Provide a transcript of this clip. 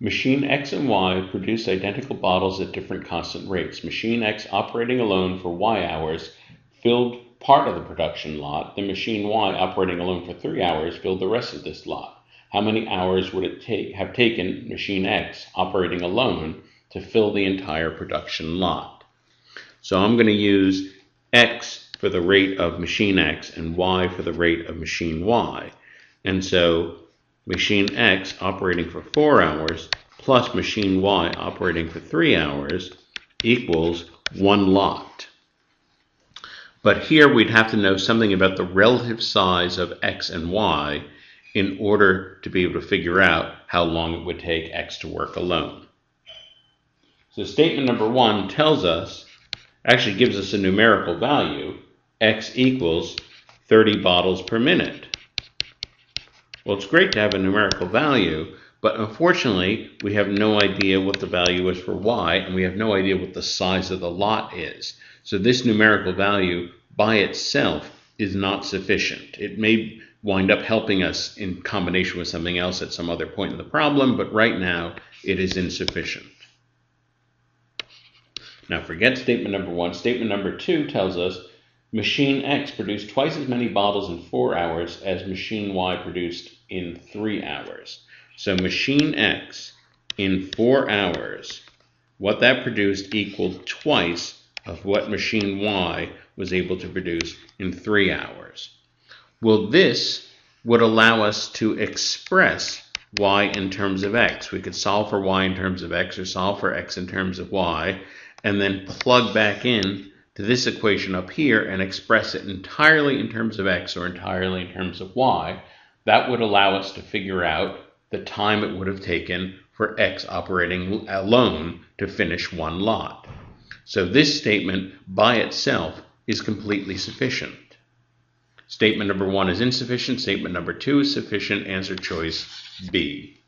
Machine X and Y produce identical bottles at different constant rates. Machine X, operating alone for Y hours, filled part of the production lot. The machine Y, operating alone for 3 hours, filled the rest of this lot. How many hours would it have taken machine X, operating alone, to fill the entire production lot? So I'm going to use X for the rate of machine X and Y for the rate of machine Y. And so machine X operating for 4 hours plus machine Y operating for 3 hours equals 1 lot. But here we'd have to know something about the relative size of X and Y in order to be able to figure out how long it would take X to work alone. So statement number 1 tells us, actually gives us a numerical value, X equals 30 bottles per minute. Well, it's great to have a numerical value, but unfortunately, we have no idea what the value is for Y, and we have no idea what the size of the lot is. So this numerical value by itself is not sufficient. It may wind up helping us in combination with something else at some other point in the problem, but right now, it is insufficient. Now forget statement number 1. Statement number 2 tells us machine X produced twice as many bottles in 4 hours as machine Y produced in 3 hours. So machine X in 4 hours, what that produced equaled twice of what machine Y was able to produce in 3 hours. Well, this would allow us to express Y in terms of X. We could solve for Y in terms of X or solve for X in terms of Y, and then plug back in to this equation up here and express it entirely in terms of X or entirely in terms of Y. That would allow us to figure out the time it would have taken for X operating alone to finish 1 lot. So this statement by itself is completely sufficient. Statement number 1 is insufficient. Statement number 2 is sufficient. Answer choice B.